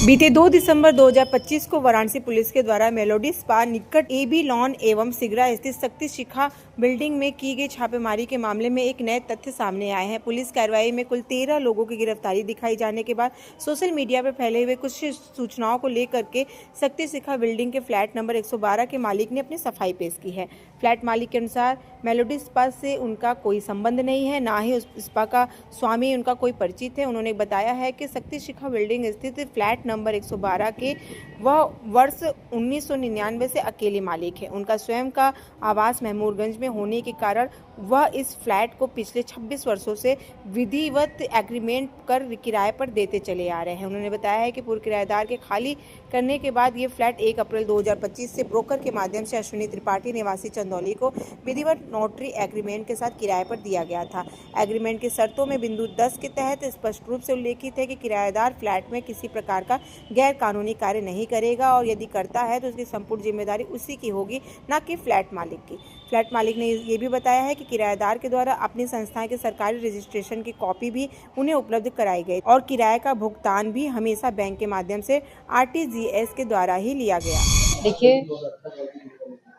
बीते 2 दिसंबर 2025 को वाराणसी पुलिस के द्वारा मेलोडी स्पा निकट एबी लॉन एवं सिगरा स्थित शक्ति शिखा बिल्डिंग में की गई छापेमारी के मामले में एक नए तथ्य सामने आए हैं। पुलिस कार्रवाई में कुल 13 लोगों की गिरफ्तारी दिखाई जाने के बाद सोशल मीडिया पर फैले हुए कुछ सूचनाओं को लेकर के शक्ति शिखा बिल्डिंग के फ्लैट नंबर 112 के मालिक ने अपनी सफाई पेश की है। फ्लैट मालिक के अनुसार मेलोडी स्पा से उनका कोई संबंध नहीं है, ना ही उस स्पा का स्वामी उनका कोई परिचित है। उन्होंने बताया है कि शक्ति शिखा बिल्डिंग स्थित फ्लैट नंबर 112 के वह वर्ष 1999 से अकेले मालिक है। उनका स्वयं का आवास महमूदगंज में होने के कारण वह इस फ्लैट को पिछले 26 वर्षों से विधिवत एग्रीमेंट कर किराए पर देते चले आ रहे हैं। उन्होंने बताया है कि पूर्व किराएदार के खाली करने के बाद ये फ्लैट 1 अप्रैल 2025 से ब्रोकर के माध्यम से अश्विनी त्रिपाठी निवासी चंदौली को विधिवत नोटरी एग्रीमेंट के साथ किराए पर दिया गया था। एग्रीमेंट की शर्तों में बिंदु 10 के तहत स्पष्ट रूप से उल्लेखित है कि किराएदार फ्लैट में किसी प्रकार का गैर कानूनी कार्य नहीं करेगा और यदि करता है तो उसकी संपूर्ण जिम्मेदारी उसी की होगी, न कि फ्लैट मालिक की। फ्लैट मालिक ने ये भी बताया है कि किराएदार के द्वारा अपनी संस्था के सरकारी रजिस्ट्रेशन की कॉपी भी उन्हें उपलब्ध कराई गई और किराए का भुगतान भी हमेशा बैंक के माध्यम से RTGS के द्वारा ही लिया गया। देखिए,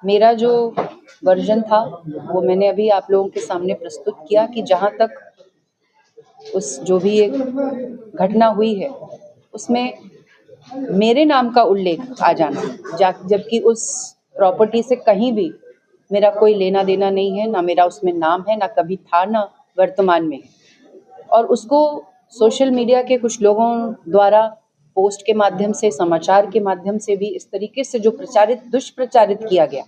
मेरा जो वर्जन था वो मैंने अभी आप लोगों के सामने प्रस्तुत किया कि जहाँ तक उस जो भी एक घटना हुई है उसमें मेरे नाम का उल्लेख आ जाना, जबकि उस प्रॉपर्टी से कहीं भी मेरा कोई लेना देना नहीं है, ना मेरा उसमें नाम है, ना कभी था, ना वर्तमान में। और उसको सोशल मीडिया के कुछ लोगों द्वारा पोस्ट के माध्यम से, समाचार के माध्यम से भी इस तरीके से जो दुष्प्रचारित किया गया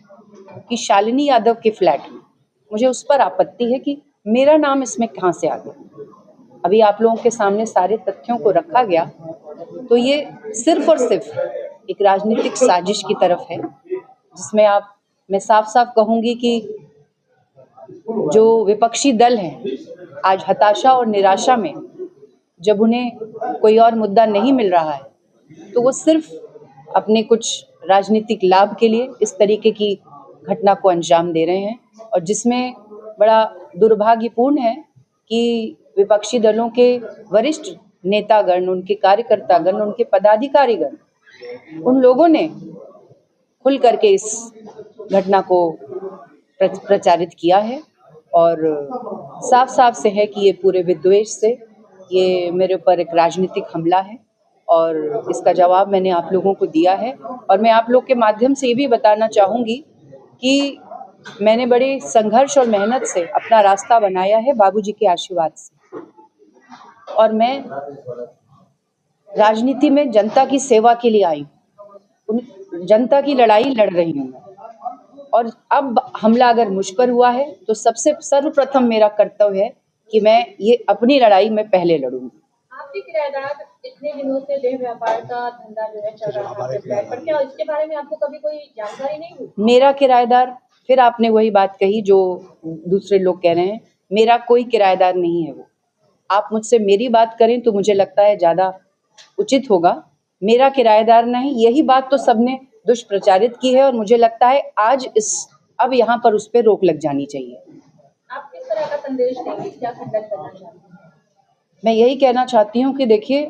कि शालिनी यादव के फ्लैट में, मुझे उस पर आपत्ति है कि मेरा नाम इसमें कहाँ से आ गया। अभी आप लोगों के सामने सारे तथ्यों को रखा गया, तो ये सिर्फ और सिर्फ एक राजनीतिक साजिश की तरफ है, जिसमें मैं साफ साफ कहूँगी कि जो विपक्षी दल हैं आज हताशा और निराशा में, जब उन्हें कोई और मुद्दा नहीं मिल रहा है तो वो सिर्फ अपने कुछ राजनीतिक लाभ के लिए इस तरीके की घटना को अंजाम दे रहे हैं। और जिसमें बड़ा दुर्भाग्यपूर्ण है कि विपक्षी दलों के वरिष्ठ नेतागण, उनके कार्यकर्तागण, उनके पदाधिकारीगण, उन लोगों ने खुल करके इस घटना को प्रचारित किया है और साफ साफ से है कि ये पूरे विद्वेष से ये मेरे ऊपर एक राजनीतिक हमला है और इसका जवाब मैंने आप लोगों को दिया है। और मैं आप लोग के माध्यम से ये भी बताना चाहूँगी कि मैंने बड़े संघर्ष और मेहनत से अपना रास्ता बनाया है बाबूजी के आशीर्वाद से, और मैं राजनीति में जनता की सेवा के लिए आई, जनता की लड़ाई लड़ रही हूँ। और अब हमला अगर मुझ पर हुआ है तो सबसे सर्वप्रथम मेरा कर्तव्य है कि मैं ये अपनी लड़ाई में पहले लड़ूंगी। आपके किराएदार इतने दिनों से देह व्यापार का धंधा जो है चल रहा था पर क्या इसके बारे में आपको कभी कोई जानकारी नहीं हुई? मेरा किराएदार, फिर आपने वही बात कही जो दूसरे लोग कह रहे हैं, मेरा कोई किराएदार नहीं है। वो आप मुझसे मेरी बात करें तो मुझे लगता है ज्यादा उचित होगा। मेरा किराएदार नहीं, यही बात तो सबने दुष्प्रचारित की है और मुझे लगता है आज अब यहाँ पर उस पर रोक लग जानी चाहिए। आप किस तरह का संदेश देंगे, क्या खंडन करना चाहते हैं? मैं यही कहना चाहती हूँ कि देखिए,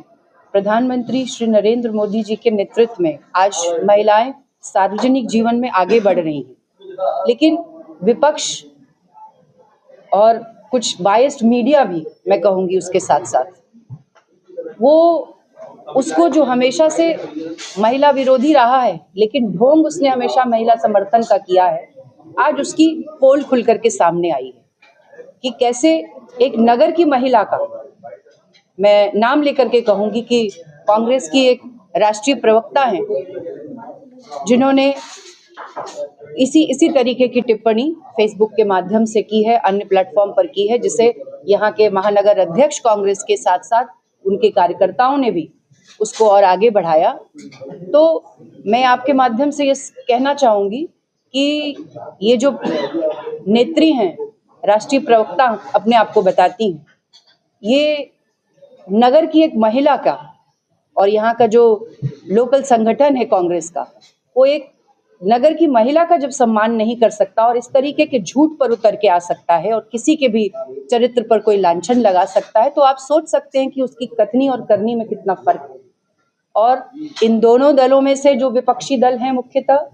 प्रधानमंत्री श्री नरेंद्र मोदी जी के नेतृत्व में आज महिलाएं सार्वजनिक जीवन में आगे बढ़ रही हैं, लेकिन विपक्ष और कुछ बायस्ड मीडिया भी, मैं कहूँगी उसके साथ साथ, वो उसको जो हमेशा से महिला विरोधी रहा है, लेकिन ढोंग उसने हमेशा महिला समर्थन का किया है, आज उसकी पोल खुल करके सामने आई है कि कैसे एक नगर की महिला का, मैं नाम लेकर के कहूंगी कि कांग्रेस की एक राष्ट्रीय प्रवक्ता हैं जिन्होंने इसी तरीके की टिप्पणी फेसबुक के माध्यम से की है, अन्य प्लेटफॉर्म पर की है, जिसे यहाँ के महानगर अध्यक्ष कांग्रेस के साथ साथ उनके कार्यकर्ताओं ने भी उसको और आगे बढ़ाया। तो मैं आपके माध्यम से ये कहना चाहूंगी कि ये जो नेत्री हैं, राष्ट्रीय प्रवक्ता अपने आप को बताती हैं, ये नगर की एक महिला का और यहाँ का जो लोकल संगठन है कांग्रेस का, वो एक नगर की महिला का जब सम्मान नहीं कर सकता और इस तरीके के झूठ पर उतर के आ सकता है और किसी के भी चरित्र पर कोई लांछन लगा सकता है, तो आप सोच सकते हैं कि उसकी कथनी और करनी में कितना फर्क है। और इन दोनों दलों में से जो विपक्षी दल हैं मुख्यतः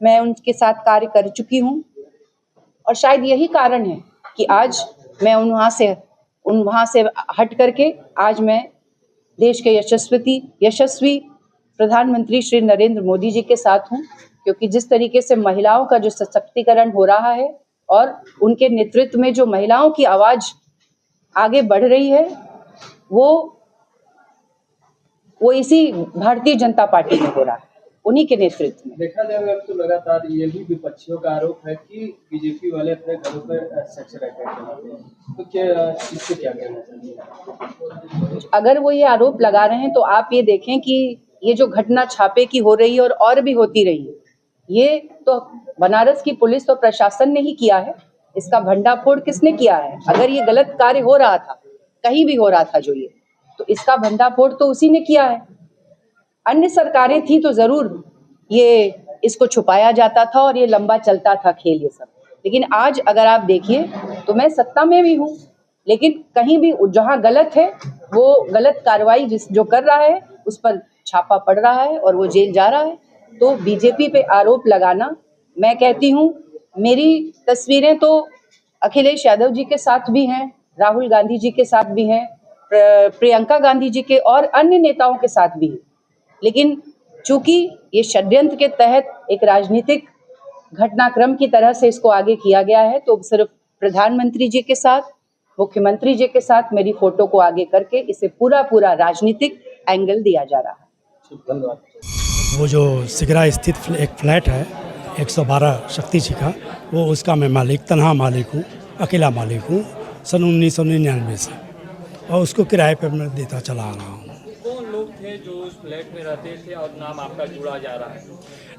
मैं उनके साथ कार्य कर चुकी हूँ और शायद यही कारण है कि आज मैं वहाँ से हट करके आज मैं देश के यशस्वी प्रधानमंत्री श्री नरेंद्र मोदी जी के साथ हूँ, क्योंकि जिस तरीके से महिलाओं का जो सशक्तिकरण हो रहा है और उनके नेतृत्व में जो महिलाओं की आवाज आगे बढ़ रही है वो इसी भारतीय जनता पार्टी में हो रहा है, उन्हीं के नेतृत्व में। देखा जाएगा तो लगातार ये भी विपक्षियों का आरोप है कि बीजेपी वाले अपने घरों पर सेक्स रैकेट चलाते हैं, तो क्या इससे क्या कहना चाहिए? अगर वो ये आरोप लगा रहे हैं तो आप ये देखें कि ये जो घटना छापे की हो रही है और भी होती रही है, ये तो बनारस की पुलिस और प्रशासन ने ही किया है। इसका भंडाफोड़ किसने किया है? अगर ये गलत कार्य हो रहा था, कहीं भी हो रहा था जो ये, तो इसका भंडाफोड़ तो उसी ने किया है। अन्य सरकारें थी तो जरूर ये इसको छुपाया जाता था और ये लंबा चलता था खेल ये सब। लेकिन आज अगर आप देखिए तो मैं सत्ता में भी हूँ, लेकिन कहीं भी जहाँ गलत है वो गलत कार्रवाई जो कर रहा है उस पर छापा पड़ रहा है और वो जेल जा रहा है। तो बीजेपी पे आरोप लगाना, मैं कहती हूँ मेरी तस्वीरें तो अखिलेश यादव जी के साथ भी हैं, राहुल गांधी जी के साथ भी हैं, प्रियंका गांधी जी के और अन्य नेताओं के साथ भी हैं, लेकिन चूंकि ये षड्यंत्र के तहत एक राजनीतिक घटनाक्रम की तरह से इसको आगे किया गया है, तो सिर्फ प्रधानमंत्री जी के साथ, मुख्यमंत्री जी के साथ मेरी फोटो को आगे करके इसे पूरा राजनीतिक एंगल दिया जा रहा है। वो जो सिगरा स्थित एक फ्लैट है 112 शक्ति जी का, वो उसका मैं तनहा मालिक हूँ, अकेला मालिक हूँ सन 1999 से, और उसको किराए पर मैं देता चला आ रहा हूँ। कौन लोग थे जो उस फ्लैट में रहते थे और नाम आपका जुड़ा जा रहा है?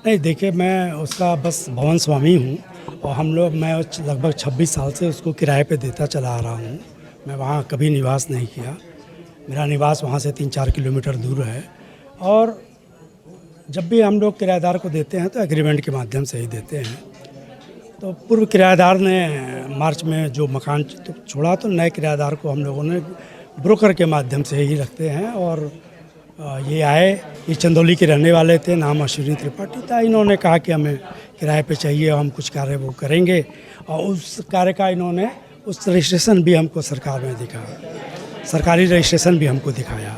नहीं देखिए, मैं उसका बस भवन स्वामी हूँ और मैं लगभग 26 साल से उसको किराए पे देता चला आ रहा हूँ। मैं वहाँ कभी निवास नहीं किया, मेरा निवास वहाँ से 3-4 किलोमीटर दूर है। और जब भी हम लोग किराएदार को देते हैं तो एग्रीमेंट के माध्यम से ही देते हैं। तो पूर्व किराएदार ने मार्च में जो मकान छोड़ा तो नए किराएदार को हम लोगों ने ब्रोकर के माध्यम से ही रखते हैं। और ये आए, ये चंदौली के रहने वाले थे, नाम अश्विनी त्रिपाठी था। इन्होंने कहा कि हमें किराए पे चाहिए, हम कुछ कार्य वो करेंगे, और उस कार्य का इन्होंने उस रजिस्ट्रेशन भी हमको सरकार में दिखाया, सरकारी रजिस्ट्रेशन भी हमको दिखाया।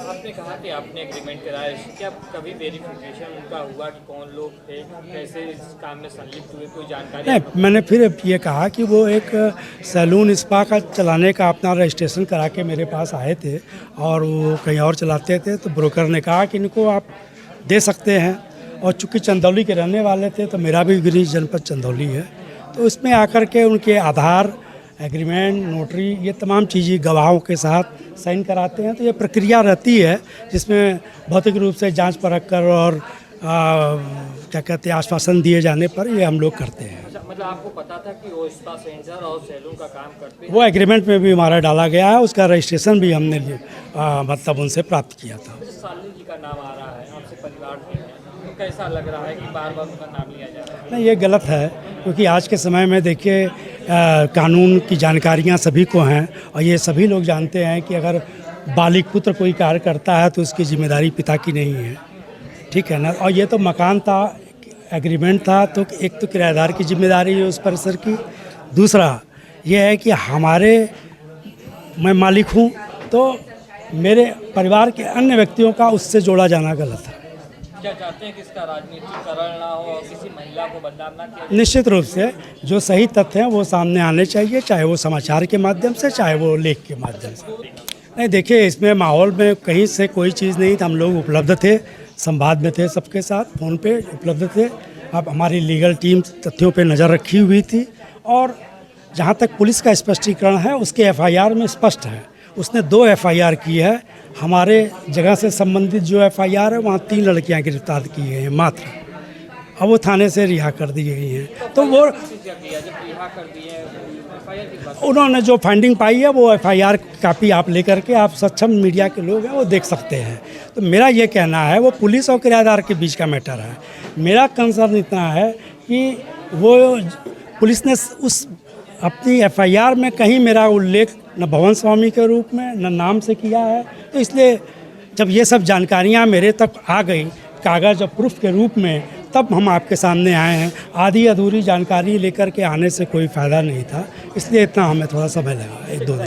आपने कहा कि आपने एग्रीमेंट कराया, क्या कभी वेरिफिकेशन उनका हुआ कि कौन लोग थे, कैसे इस काम में संलिप्त हुए, कोई जानकारी? नहीं, मैंने फिर ये कहा कि वो एक सैलून स्पा का चलाने का अपना रजिस्ट्रेशन करा के मेरे पास आए थे और वो कहीं और चलाते थे, तो ब्रोकर ने कहा कि इनको आप दे सकते हैं। और चूँकि चंदौली के रहने वाले थे तो मेरा भी गृह जनपद चंदौली है, तो इसमें आकर के उनके आधार, एग्रीमेंट, नोटरी, ये तमाम चीज़ें गवाहों के साथ साइन कराते हैं। तो ये प्रक्रिया रहती है जिसमें भौतिक रूप से जांच परख कर और क्या कहते हैं आश्वासन दिए जाने पर ये हम लोग करते हैं। अच्छा, मतलब आपको पता था कि वो स्पा सेंटर और सैलून का काम करते हैं? वो एग्रीमेंट में भी हमारा डाला गया है, उसका रजिस्ट्रेशन भी हमने मतलब उनसे प्राप्त किया था। साली जी का नाम आ रहा है, आपसे परिवार में, तो कैसा लग रहा है कि बार बार उनका नाम लिया जा रहा है? नहीं, ये गलत है, क्योंकि आज के समय में देखिए कानून की जानकारियाँ सभी को हैं और ये सभी लोग जानते हैं कि अगर बालिग पुत्र कोई कार्य करता है तो उसकी जिम्मेदारी पिता की नहीं है, ठीक है ना। और ये तो मकान था, एग्रीमेंट था, तो एक तो किराएदार की जिम्मेदारी है उस परिसर की, दूसरा ये है कि मैं मालिक हूँ तो मेरे परिवार के अन्य व्यक्तियों का उससे जोड़ा जाना गलत है। क्या चाहते हैं कि इसका राजनीतिकरण ना हो और किसी महिला को बदनाम ना किया? निश्चित रूप से जो सही तथ्य हैं वो सामने आने चाहिए, चाहे वो समाचार के माध्यम से, चाहे वो लेख के माध्यम से। नहीं देखिए, इसमें माहौल में कहीं से कोई चीज़ नहीं था, हम लोग उपलब्ध थे, संवाद में थे, सबके साथ फ़ोन पे उपलब्ध थे। अब हमारी लीगल टीम तथ्यों पे नज़र रखी हुई थी और जहाँ तक पुलिस का स्पष्टीकरण है उसके एफआईआर में स्पष्ट है, उसने 2 एफआईआर की है। हमारे जगह से संबंधित जो एफआईआर है वहाँ 3 लड़कियाँ गिरफ्तार की गई हैं मात्र, अब वो थाने से रिहा कर दी गई हैं। तो वो उन्होंने जो फाइंडिंग पाई है वो एफआईआर कापी आप लेकर के, आप सक्षम मीडिया के लोग हैं वो देख सकते हैं। तो मेरा ये कहना है वो पुलिस और किराएदार के बीच का मैटर है। मेरा कंसर्न इतना है कि वो पुलिस ने उस अपनी एफआईआर में कहीं मेरा उल्लेख न भवन स्वामी के रूप में न नाम से किया है, तो इसलिए जब ये सब जानकारियाँ मेरे तक आ गई कागज़ और प्रूफ के रूप में, तब हम आपके सामने आए हैं। आधी अधूरी जानकारी लेकर के आने से कोई फ़ायदा नहीं था, इसलिए इतना हमें थोड़ा समय लगा, 1-2 दिन।